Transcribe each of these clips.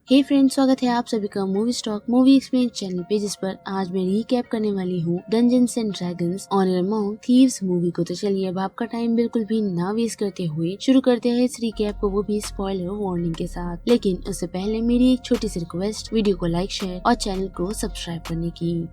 हे friends, स्वागत है आप सभी का movie stock movie explain channel पे, जिस पर आज मैं रीकैप करने वाली हूँ Dungeons and Dragons honour among thieves movie को। तो चलिए अब आपका टाइम बिल्कुल भी ना वेस्ट करते हुए शुरू करते हैं इस रीकैप को, वो भी स्पॉइलर वार्निंग के साथ। लेकिन उससे पहले मेरी एक छोटी सी रिक्वेस्ट, वीडियो को लाइक, शेयर और चैनल को सब्सक्राइब करने की।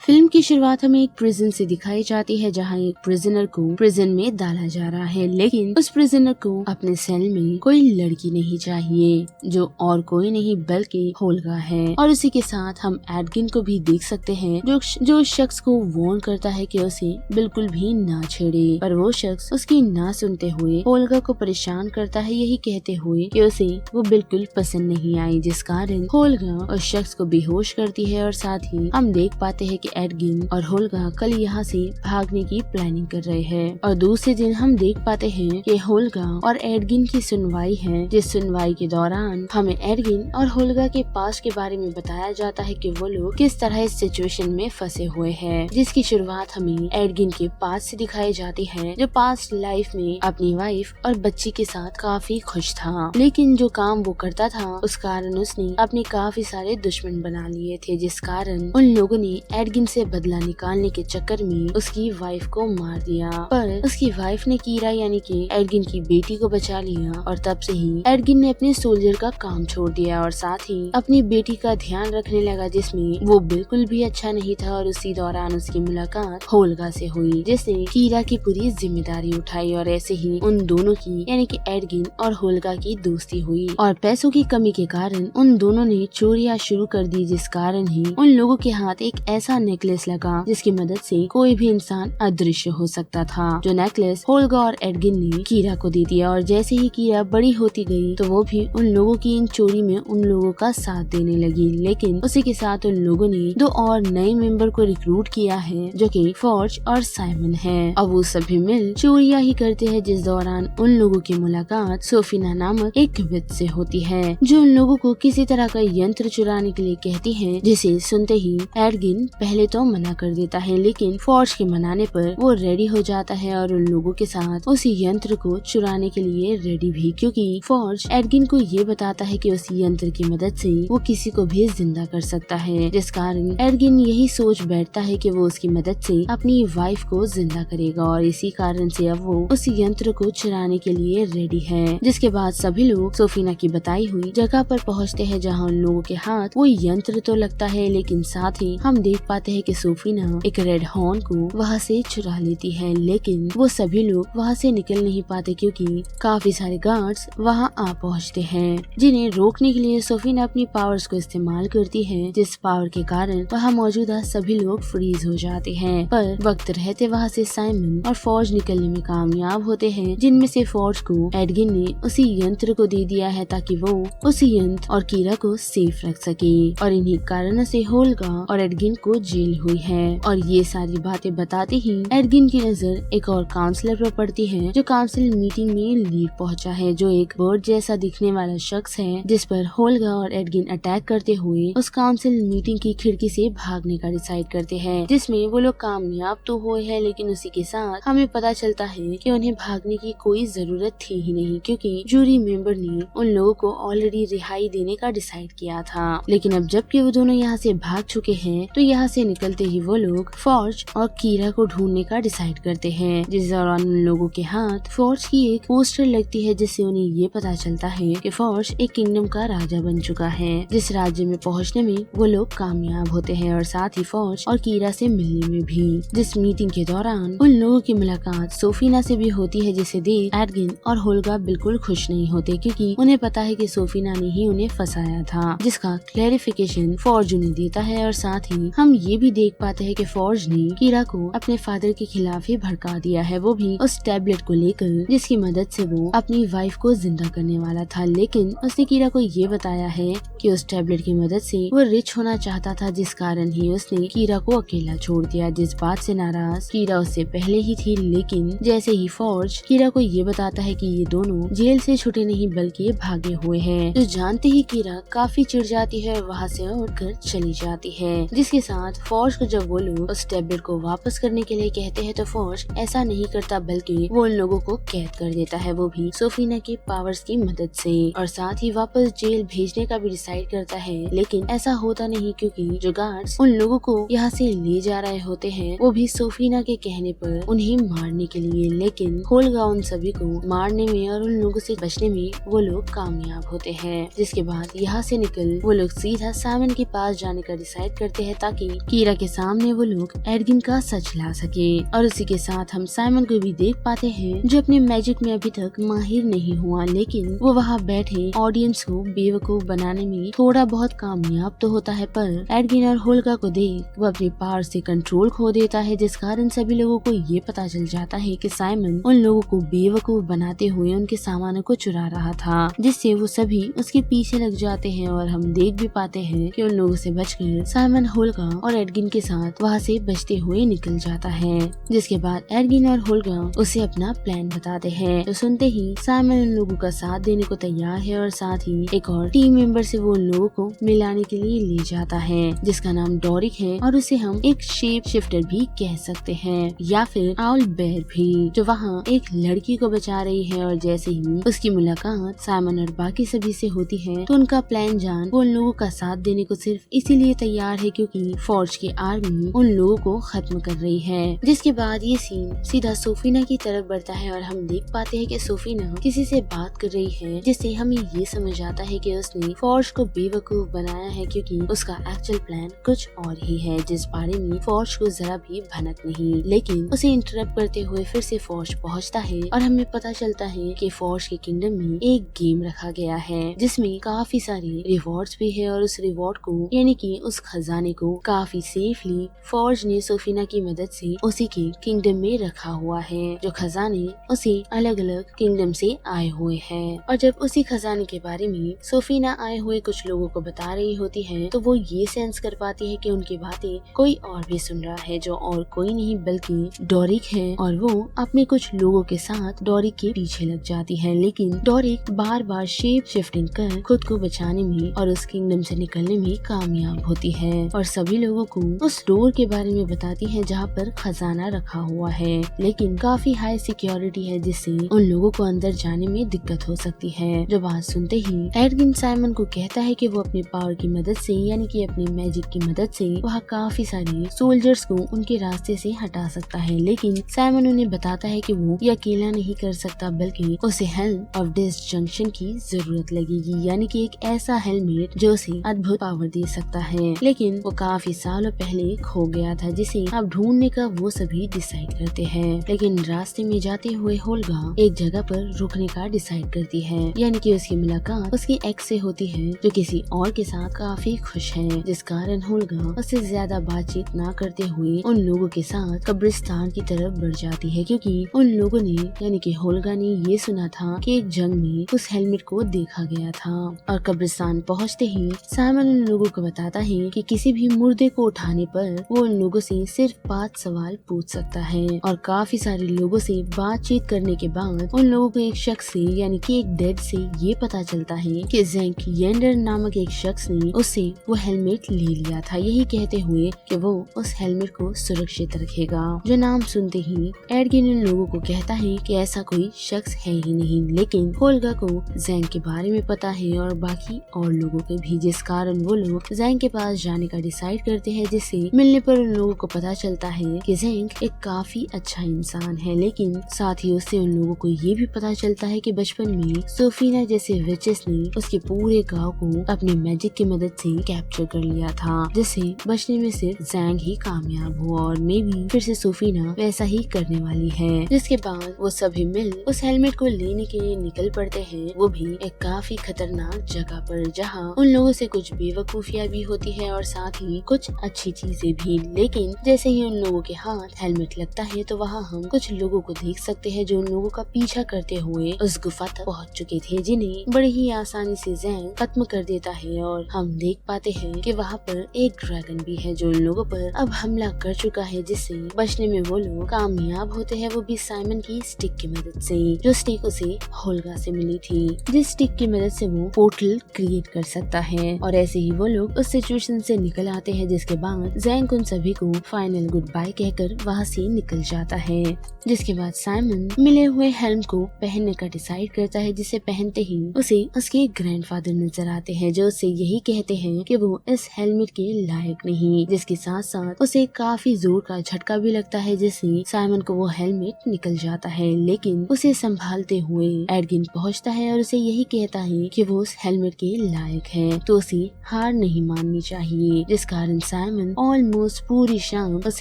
फिल्म की शुरुआत हमें एक प्रिजन से दिखाई जाती है, जहां एक प्रिजनर को प्रिजन में डाला जा रहा है। लेकिन उस प्रिजनर को अपने सेल में कोई लड़की नहीं चाहिए, जो और कोई नहीं बल्कि होल्गा है। और उसी के साथ हम एडगिन को भी देख सकते हैं, जो शख्स को वार्न करता है कि उसे बिल्कुल भी ना छेड़े। पर वो शख्स उसकी ना सुनते हुए होल्गा को परेशान करता है, यही कहते हुए कि उसे वो बिल्कुल पसंद नहीं आई, जिस कारण होल्गा उस शख्स को बेहोश करती है। और साथ ही हम देख पाते हैं कि एडगिन और होल्गा कल यहाँ से भागने की प्लानिंग कर रहे हैं। और दूसरे दिन हम देख पाते हैं कि होल्गा और एडगिन की सुनवाई है, जिस सुनवाई के दौरान हमें एडगिन और होल्गा के पास्ट के बारे में बताया जाता है कि वो लोग किस तरह इस सिचुएशन में फंसे हुए हैं, जिसकी शुरुआत हमें एडगिन के पास्ट से दिखाई जाती है, जो पास्ट लाइफ में अपनी वाइफ और बच्ची के साथ काफी खुश था। लेकिन जो काम वो करता था उस कारण उसने अपने काफी सारे दुश्मन बना लिए थे, जिस कारण उन लोगों ने एडगिन से बदला निकालने के चक्कर में उसकी वाइफ को मार दिया। पर उसकी वाइफ ने कीरा यानी कि एडगिन की बेटी को बचा लिया, और तब से ही एडगिन ने अपने सोल्जर का काम छोड़ दिया और साथ ही अपनी बेटी का ध्यान रखने लगा, जिसमें वो बिल्कुल भी अच्छा नहीं था। और उसी दौरान उसकी मुलाकात होल्गा से हुई, जिसने कीरा की पूरी जिम्मेदारी उठाई। और ऐसे ही उन दोनों की यानी कि एडगिन और होल्गा की दोस्ती हुई। और पैसों की कमी के कारण उन दोनों ने चोरियां शुरू कर दी, जिस कारण ही उन लोगों के हाथ एक ऐसा नेकलेस लगा जिसकी मदद से कोई भी इंसान अदृश्य हो सकता था, जो नेकलेस होल्गा और एडगिन ने कीरा को दे दिया। और जैसे ही कीरा बड़ी होती गई तो वो भी उन लोगों की इन चोरी में उन लोगों का साथ देने लगी। लेकिन उसी के साथ उन लोगों ने दो और नए मेंबर को रिक्रूट किया है, जो कि फॉर्ज और साइमन है। अब वो सभी मिल चोरियां ही करते हैं, जिस दौरान उन लोगों की मुलाकात सोफिना नामक एक विद से होती है, जो उन लोगों को किसी तरह का यंत्र चुराने के लिए कहती है, जिसे सुनते ही एडगिन पहले तो मना कर देता है, लेकिन फॉर्ज के मनाने पर वो रेडी हो जाता है और उन लोगों के साथ उसी यंत्र को चुराने के लिए रेडी भी, क्योंकि फॉर्ज एडगिन को ये बताता है कि उस यंत्र की मदद से वो किसी को भी जिंदा कर सकता है, जिस कारण एडगिन यही सोच बैठता है कि वो उसकी मदद से अपनी वाइफ को जिंदा करेगा। और इसी कारण से अब वो उस यंत्र को चुराने के लिए रेडी है। जिसके बाद सभी लोग सोफिना की बताई हुई जगह पर पहुँचते हैं, जहाँ उन लोगों के हाथ वो यंत्र तो लगता है, लेकिन साथ ही हम देख पाते हैं कि सोफिना एक रेड हॉर्न को वहाँ से चुरा लेती है। लेकिन वो सभी लोग वहाँ से निकल नहीं पाते, क्योंकि काफी सारे गार्ड्स वहाँ आ पहुँचते हैं, जिन्हें रोकने के लिए सोफिना अपनी पावर्स को इस्तेमाल करती है, जिस पावर के कारण वहाँ मौजूदा सभी लोग फ्रीज हो जाते हैं। पर वक्त रहते वहाँ से साइमन और फॉर्ज निकलने में कामयाब होते हैं, जिनमें से फॉर्ज को एडगिन ने उसी यंत्र को दे दिया है ताकि वो उसी यंत्र और कीरा को सेफ रख सके। और इन्हीं कारणों से होल्गा और एडगिन को जेल हुई है। और ये सारी बातें बताते ही एडगिन की नजर एक और काउंसलर पर पड़ती है, जो काउंसिल मीटिंग में लीड पहुंचा है, जो एक बर्ड जैसा दिखने वाला शख्स है, जिस पर होल्गा और एडगिन अटैक करते हुए उस काउंसिल मीटिंग की खिड़की से भागने का डिसाइड करते हैं, जिसमें वो लोग कामयाब तो हुए हैं। लेकिन उसी के साथ हमें पता चलता है कि उन्हें भागने की कोई जरूरत थी ही नहीं, क्योंकि जूरी मेंबर ने उन लोगों को ऑलरेडी रिहाई देने का डिसाइड किया था। लेकिन अब जबकि वो दोनों यहाँ से भाग चुके हैं, तो यहाँ से निकलते ही वो लोग फॉर्ज और कीरा को ढूंढने का डिसाइड करते हैं, जिस दौरान उन लोगों के हाथ फॉर्ज की एक पोस्टर लगती है, जिससे उन्हें ये पता चलता है कि फॉर्ज एक किंगडम का राजा बन चुका है, जिस राज्य में पहुंचने में वो लोग कामयाब होते हैं, और साथ ही फॉर्ज और कीरा से मिलने में भी। जिस मीटिंग के दौरान उन लोगों की मुलाकात सोफिना से भी होती है, जिसे देख एडगिन और होल्गा बिल्कुल खुश नहीं होते, क्योंकि उन्हें पता है कि सोफिना ने ही उन्हें फंसाया था, जिसका क्लैरिफिकेशन फॉर्ज उन्हें देता है। और साथ ही हम ये भी देख पाते हैं कि फॉर्ज ने कीरा को अपने फादर के खिलाफ ही भड़का दिया है, वो भी उस टैबलेट को लेकर, जिसकी मदद से वो अपनी वाइफ को जिंदा करने वाला था। लेकिन उसने कीरा को ये बताया है कि उस टैबलेट की मदद से वो रिच होना चाहता था, जिस कारण ही उसने कीरा को अकेला छोड़ दिया। जिस बात से नाराज कीरा उससे पहले ही थी, लेकिन जैसे ही फॉर्ज कीरा को ये बताता है कि ये दोनों जेल से छूटे नहीं बल्कि भागे हुए हैं, तो जानते ही कीरा काफी चिढ़ जाती है और वहाँ से उठकर चली जाती है। जिसके साथ फॉर्ज को जब वो लोग उस टैबलेट को वापस करने के लिए कहते हैं तो फॉर्ज ऐसा नहीं करता, बल्कि वो उन लोगों को कैद कर देता है, वो भी सोफीना के पावर्स की मदद से, और साथ ही वापस जेल भेजने का भी डिसाइड करता है। लेकिन ऐसा होता नहीं, क्योंकि जो गार्ड्स उन लोगों को यहाँ से ले जा रहे होते हैं वो भी सोफीना के कहने पर उन्हें मारने के लिए, लेकिन होल्गा उन सभी को मारने में और उन लोगों से बचने में वो लोग कामयाब होते हैं। जिसके बाद यहाँ से निकल वो लोग सीधा साइमन के पास जाने का डिसाइड करते हैं, ताकि कीरा के सामने वो लोग एडगिन का सच ला सके। और उसी के साथ हम साइमन को भी देख पाते हैं, जो अपने मैजिक में अभी तक माहिर नहीं हुआ, लेकिन वो वहाँ बैठे ऑडियंस को बेवकूफ बनाने में थोड़ा बहुत कामयाब तो होता है। पर एडगिन और होल्गा को देख वो अपने पावर से कंट्रोल खो देता है, जिस कारण सभी लोगों को ये पता चल जाता है कि साइमन उन लोगों को बेवकूफ बनाते हुए उनके सामानों को चुरा रहा था, जिससे वो सभी उसके पीछे लग जाते हैं। और हम देख भी पाते हैं कि उन लोगों से बचकर साइमन होल्गा और एडगिन के साथ वहाँ से बचते हुए निकल जाता है। जिसके बाद एडगिन और होल्गा उसे अपना प्लान बताते हैं, तो सुनते ही साइमन उन लोगों का साथ देने को तैयार है, और साथ ही एक और टीम मेंबर से वो उन लोगों को मिलाने के लिए ले जाता है, जिसका नाम डोरिक है, और उसे हम एक शेप शिफ्टर भी कह सकते हैं, या फिर आउल बेयर भी, जो वहाँ एक लड़की को बचा रही है। और जैसे ही उसकी मुलाकात साइमन और बाकी सभी से होती है, तो उनका प्लान जान वो उन लोगों का साथ देने को सिर्फ इसीलिए तैयार है क्योंकि फॉर्ज की आर्मी उन लोगों को खत्म कर रही है। जिसके बाद ये सीन सीधा सोफीना की तरफ बढ़ता है, और हम देख पाते हैं कि सोफीना किसी से बात कर रही है, जिससे हमें ये समझ आता है कि उसने फॉर्ज को बेवकूफ बनाया है, क्योंकि उसका एक्चुअल प्लान कुछ और ही है, जिस बारे में फॉर्ज को जरा भी भनक नहीं। लेकिन उसे इंटरप्ट करते हुए फिर से फॉर्ज पहुंचता है, और हमें पता चलता है कि फॉर्ज के किंगडम में एक गेम रखा गया है, जिसमें काफी सारे रिवॉर्ड्स भी है, और उस रिवॉर्ड को यानी कि उस खजाने को काफी सेफली फॉर्ज ने सोफीना की मदद से उसी के किंगडम में रखा हुआ है, जो खजाने उसे अलग अलग किंगडम से आए हुए हैं। और जब उसी खजाने के बारे में सोफीना आए हुए कुछ लोगों को बता रही होती है, तो वो ये सेंस कर पाती है कि उनकी बातें कोई और भी सुन रहा है, जो और कोई नहीं बल्कि डोरिक है। और वो अपने कुछ लोगों के साथ डोरिक के पीछे लग जाती है, लेकिन डोरिक बार बार शेप शिफ्टिंग कर खुद को बचाने में और उस किंगडम से निकलने में कामयाब होती है, और सभी लोगों को उस डोर के बारे में बताती है जहाँ पर खजाना रखा हुआ है, लेकिन काफी हाई सिक्योरिटी है, जिससे उन लोगों को अंदर जाने में दिक्कत हो सकती है। जो बात सुनते ही एडगिन साइमन को कहता है कि वो अपने पावर की मदद से यानी कि अपनी मैजिक की मदद से वहाँ काफी सारे सोल्जर्स को उनके रास्ते से हटा सकता है, लेकिन साइमन उन्हें बताता है कि वो ये अकेला नहीं कर सकता, बल्कि उसे हेल्प ऑफ डिसजंक्शन की जरूरत लगेगी, यानी कि एक ऐसा हेलमेट जो उसे अद्भुत पावर दे सकता है, लेकिन वो काफी सालों पहले खो गया था, जिसे अब ढूंढने का वो सभी डिसाइड करते हैं। लेकिन रास्ते में जाते हुए होल्गा एक जगह पर रुकने का डिसाइड करती है, यानी कि उसकी मुलाकात उसकी एक्स से होती है, जो किसी और के साथ काफी खुश है, जिस कारण होल्गा उससे ज्यादा बातचीत ना करते हुए उन लोगों के साथ कब्रिस्तान की तरफ बढ़ जाती है, क्योंकि उन लोगों ने यानी कि होल्गा ने ये सुना था कि एक जंग में उस हेलमेट को देखा गया था। और कब्रिस्तान पहुंचते ही साइमन उन लोगों को बताता है कि किसी भी मुर्दे को उठाने पर वो उन लोगों से सिर्फ 5 सवाल पूछ सकता है, और काफी सारे लोगों से बातचीत करने के बाद उन लोगों को एक शख्स से यानी कि एक डेड से ये पता चलता है कि ज़ेंक येंडर नामक एक शख्स ने उससे वो हेलमेट ले लिया था, यही कहते हुए कि वो उस हेलमेट को सुरक्षित रखेगा। जो नाम सुनते ही एडगिन उन लोगों को कहता है कि ऐसा कोई शख्स है ही नहीं, लेकिन होल्गा को ज़ेंक के बारे में पता है और बाकी और लोगों के भी, जिस कारण वो लोग ज़ेंक के पास जाने का डिसाइड करते हैं, जिससे मिलने पर उन लोगों को पता चलता है कि ज़ेंक एक काफी अच्छा इंसान है, लेकिन साथ ही उससे उन लोगों को ये भी पता चलता है कि बचपन में सोफीना जैसे विचेस ने उसके पूरे गांव को अपने मैजिक की मदद से कैप्चर कर लिया था, जिससे बचने में सिर्फ ज़ेंक ही कामयाब हुआ, और मे भी फिर से सोफीना वैसा ही करने वाली है। जिसके बाद वो सभी मिल उस हेलमेट को लेने के लिए निकल पड़ते हैं, वो भी एक काफी खतरनाक जगह पर, जहाँ उन लोगों से कुछ बेवकूफियां भी होती है और साथ ही कुछ अच्छी चीजें भी। लेकिन जैसे ही उन लोगों के हाथ हेलमेट लगता है, तो वहाँ हम कुछ लोगों को देख सकते हैं जो उन लोगों का पीछा करते हुए उस गुफा तक पहुँच चुके थे, जिन्हें बड़ी ही आसानी से ज़ेंक खत्म कर देता है और हम देख पाते हैं कि वहाँ पर एक ड्रैगन भी है जो उन लोगों पर अब हमला कर चुका है, जिससे बचने में वो लोग कामयाब होते हैं, वो भी साइमन की स्टिक की मदद से, जो स्टिक उसे होल्गा से मिली थी, जिस स्टिक की मदद से वो पोर्टल क्रिएट कर सकता है। और ऐसे ही वो लोग उस सिचुएशन से निकल आते हैं, जिसके बाद जैंक उन सभी को फाइनल गुड बाय कहकर वहाँ से निकल जाता है। जिसके बाद साइमन मिले हुए हेल्म को पहनने का डिसाइड करता है, जिसे पहनते ही उसे उसके ग्रैंडफादर नजर आते हैं, जो उसे यही कहते हैं कि वो इस हेलमेट के लायक नहीं। जिसके साथ साथ उसे काफी जोर का झटका भी लगता है, जिससे साइमन को वो हेलमेट निकल जाता है, लेकिन उसे संभालते हुए एडगिन पहुंचता है और उसे यही कहता है कि वो उस हेलमेट के लायक है, तो उसे हार नहीं माननी चाहिए। जिस कारण साइमन ऑलमोस्ट पूरी शाम उस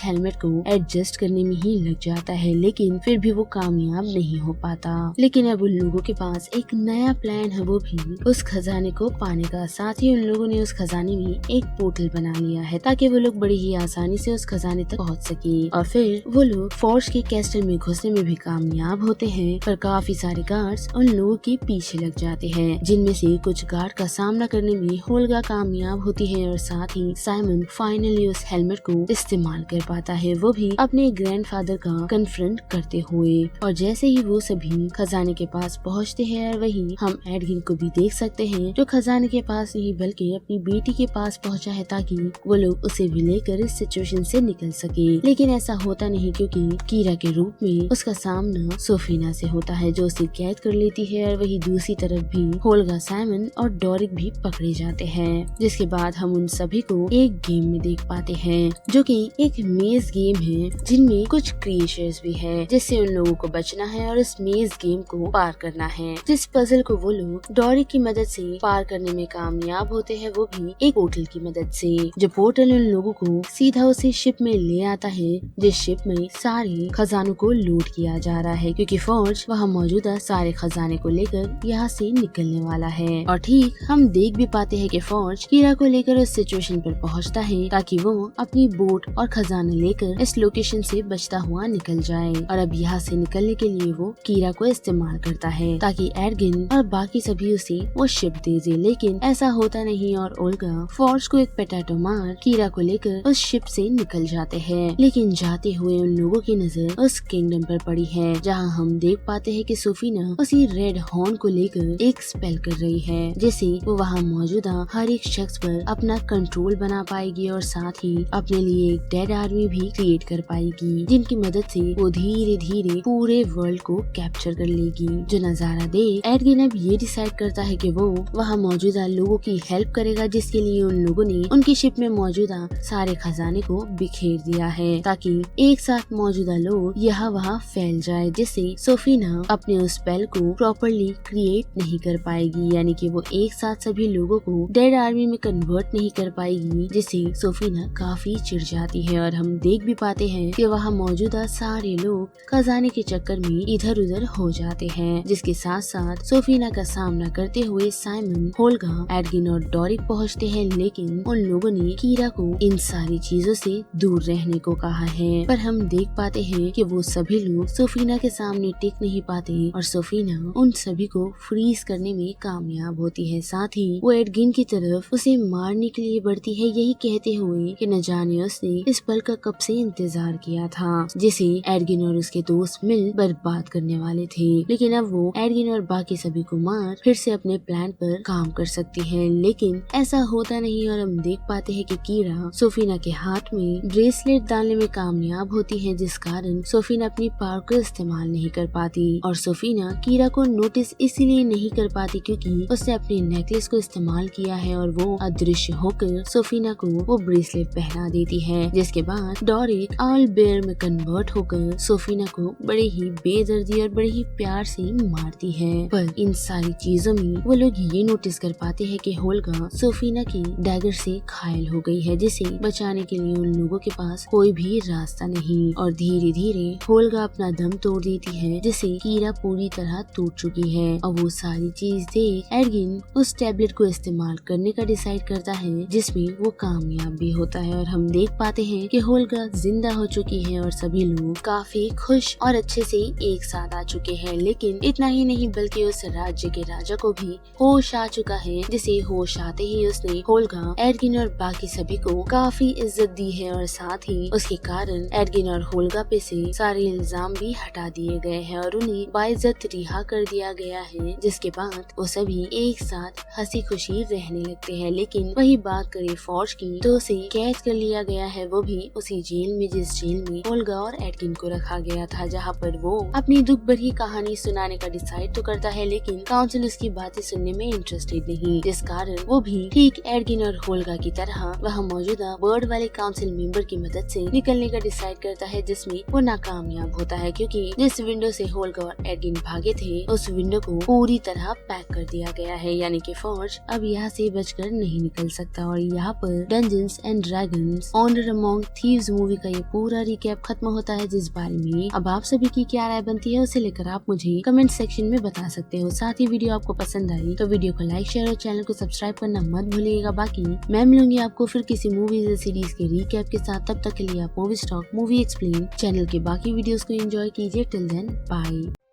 हेलमेट को एडजस्ट करने में ही लग जाता है, लेकिन फिर भी वो कामयाब नहीं हो पाता। लेकिन अब उन लोगों के पास एक नया प्लान है, वो भी उस खजाने को पाने का। साथ ही उन लोगों ने उस खजाने में एक पोर्टल बना लिया है, ताकि वो लोग बड़ी ही आसानी से उस खजाने तक पहुंच सके। और फिर वो लोग फोर्ज के कैस्टल में घुसने में भी कामयाब होते हैं, पर काफी सारे गार्ड्स उन लोगों के पीछे लग जाते हैं, जिनमें से कुछ गार्ड का सामना करने में होल्गा कामयाब होती है और साथ ही साइमन फाइनली उस हेलमेट को इस्तेमाल कर पाता है, वो भी अपने ग्रैंडफादर का कन्फ्रंट करते हुए। और जैसे ही वो सभी खजाने के पास पहुंचते हैं, और वही हम एडगिन को भी देख सकते हैं, जो खजाने के पास नहीं बल्कि अपनी बेटी के पास पहुंचा है, ताकि वो लोग उसे भी लेकर इस सिचुएशन से निकल सके। लेकिन ऐसा होता नहीं, क्योंकि कीरा के रूप में उसका सामना सोफीना से होता है, जो उसे कैद कर लेती है। और वही दूसरी तरफ भी होल्गा, साइमन और डोरिक भी पकड़े जाते हैं। जिसके बाद हम उन सभी को एक गेम में देख पाते हैं, जो कि एक मेज गेम है, जिनमें कुछ क्रिएचर्स भी है, जिससे उन लोगों को बचना है और इस मेज गेम को पार करना है। जिस पजल को वो लोग डोरिक की मदद से पार करने में कामयाब होते हैं, वो भी एक पोर्टल की मदद से, जो पोर्टल उन लोगों को सीधा उसी शिप में ले आता है, जिस शिप में सारे खजानों को लूट किया जा रहा है, क्योंकि फौज वहाँ मौजूदा सारे खजाने को लेकर यहाँ से निकलने वाला है। और ठीक हम देख भी पाते हैं कि फौज कीरा को लेकर उस सिचुएशन पर पहुँचता है, ताकि वो अपनी बोट और खजाना लेकर इस लोकेशन से बचता हुआ निकल जाए। और अब यहाँ से निकलने के लिए वो कीरा को इस्तेमाल करता है, ताकि एडगिन और बाकी सभी उसे वो शिप दे दे। लेकिन ऐसा होता नहीं और ओल्गा फौज को एक पेटाटो मार कीरा को लेकर उस शिप से निकल जाते हैं। लेकिन जाते हुए उन लोगों की नजर उस किंगडम पर पड़ी है, जहाँ हम देख पाते हैं कि सोफीना उसी रेड हॉर्न को लेकर एक स्पेल कर रही है, जिससे वो वहाँ मौजूदा हर एक शख्स पर अपना कंट्रोल बना पाएगी और साथ ही अपने लिए एक डेड आर्मी भी क्रिएट कर पाएगी, जिनकी मदद से वो धीरे धीरे पूरे वर्ल्ड को कैप्चर कर लेगी। जो नजारा देख एडगिन अब ये डिसाइड करता है कि वो वहाँ मौजूदा लोगों की हेल्प करेगा, जिसके लिए उन लोगों ने उनकी शिप में मौजूदा सारे खजाने को बिखेर दिया है, ताकि एक साथ मौजूदा लोग यहाँ वहाँ फैल जाए, जिससे सोफीना अपने उस स्पेल को प्रॉपरली क्रिएट नहीं कर पाएगी, यानी कि वो एक साथ सभी लोगों को डेड आर्मी में कन्वर्ट नहीं कर पाएगी, जिससे सोफीना काफी चिढ़ जाती है। और हम देख भी पाते हैं कि वहाँ मौजूदा सारे लोग खजाने के चक्कर में इधर उधर हो जाते हैं। जिसके साथ साथ सोफीना का सामना करते हुए साइमन, होल्गा, एडगिन और डोरिक पहुँचते हैं, लेकिन उन लोगों ने कीरा को इन सारी चीजों से दूर रहने को कहा है। पर हम देख पाते हैं कि वो सभी लोग सोफीना के सामने टिक नहीं पाते और सोफीना उन सभी को फ्रीज करने में कामयाब होती है। साथ ही वो एडगिन की तरफ उसे मारने के लिए बढ़ती है, यही कहते हुए कि न जाने उसने इस पल का कब से इंतजार किया था, जिसे एडगिन और उसके दोस्त मिल बर्बाद करने वाले थे। लेकिन अब वो एडगिन और बाकी सभी को मार फिर से अपने प्लान पर काम कर सकती है, लेकिन ऐसा होता नहीं और हम देख पाते हैं कि कीरा सोफीना के हाथ में ब्रेसलेट डालने में कामयाब होती है, जिस कारण सोफीना अपनी पावर को इस्तेमाल नहीं कर पाती। और सोफीना कीरा को नोटिस इसीलिए नहीं कर पाती क्योंकि उसने अपने नेकलेस को इस्तेमाल किया है और वो अदृश्य होकर सोफीना को वो ब्रेसलेट पहना देती है। जिसके बाद डोरिक ऑल बेयर में कन्वर्ट होकर सोफीना को बड़े ही बेदर्दी और बड़े ही प्यार से मारती है। पर इन सारी चीजों में वो लोग ये नोटिस कर पाते हैं कि होल्गा सोफीना की डैगर से घायल हो गई है, जिसे बचाने के लिए उन लोगों के पास कोई भी रास्ता नहीं। और धीरे धीरे होल्गा अपना दम तोड़ देती है, जिसे कीरा पूरी तरह टूट चुकी है। और वो सारी चीज देख एडगिन उस टैबलेट को इस्तेमाल करने का डिसाइड करता है, जिसमें वो कामयाब भी होता है। और हम देख पाते हैं कि होल्गा जिंदा हो चुकी है और सभी लोग काफी खुश और अच्छे से एक साथ आ चुके हैं। लेकिन इतना ही नहीं बल्कि उस राज्य के राजा को भी होश आ चुका है, जिसे होश आते ही उसने होल्गा, एडगिन और बाकी सभी को काफी इज्जत दी है और साथ ही उसके कारण एडगिन और होल्गा पे से सारे इल्जाम भी हटा दिए गए हैं और उन्हें बाइज्जत रिहा कर दिया गया है, जिसके बाद वो सभी एक साथ हंसी खुशी रहने लगते हैं। लेकिन वही बात करें फॉर्ज की तो उसे कैद कर लिया गया है, वो भी उसी जेल में जिस जेल में होल्गा और एडगिन को रखा गया था, जहाँ पर वो अपनी दुख भरी कहानी सुनाने का डिसाइड तो करता है, लेकिन काउंसिल उसकी बातें सुनने में इंटरेस्टेड नहीं, जिस कारण वो भी ठीक एडगिन और होल्गा की तरह वह मौजूदा बर्ड वाले काउंसिल मेंबर की मदद से निकलने का डिसाइड करता है, जिसमें वो नाकामयाब होता है क्योंकि जिस विंडो से होल्गा और एडगिन भागे थे उस विंडो को पूरी तरह पैक कर दिया गया है, यानी कि फॉर्ज अब यहाँ से बचकर नहीं निकल सकता। और यहाँ पर Dungeons and Dragons honour among thieves movie का ये पूरा रिकैप खत्म होता है, जिस बारे में अब आप सभी की क्या राय बनती है उसे लेकर आप मुझे कमेंट सेक्शन में बता सकते हो। साथ ही वीडियो आपको पसंद आई तो वीडियो को लाइक शेयर और चैनल को सब्सक्राइब करना मत भूलिएगा। बाकी मैं मिलूंगी आपको फिर किसी मूवीज या सीरीज के रिकैप के साथ, तब तक के लिए आप movie stock movie explain channel के बाकी वीडियोस को एंजॉय कीजिए। Till then bye.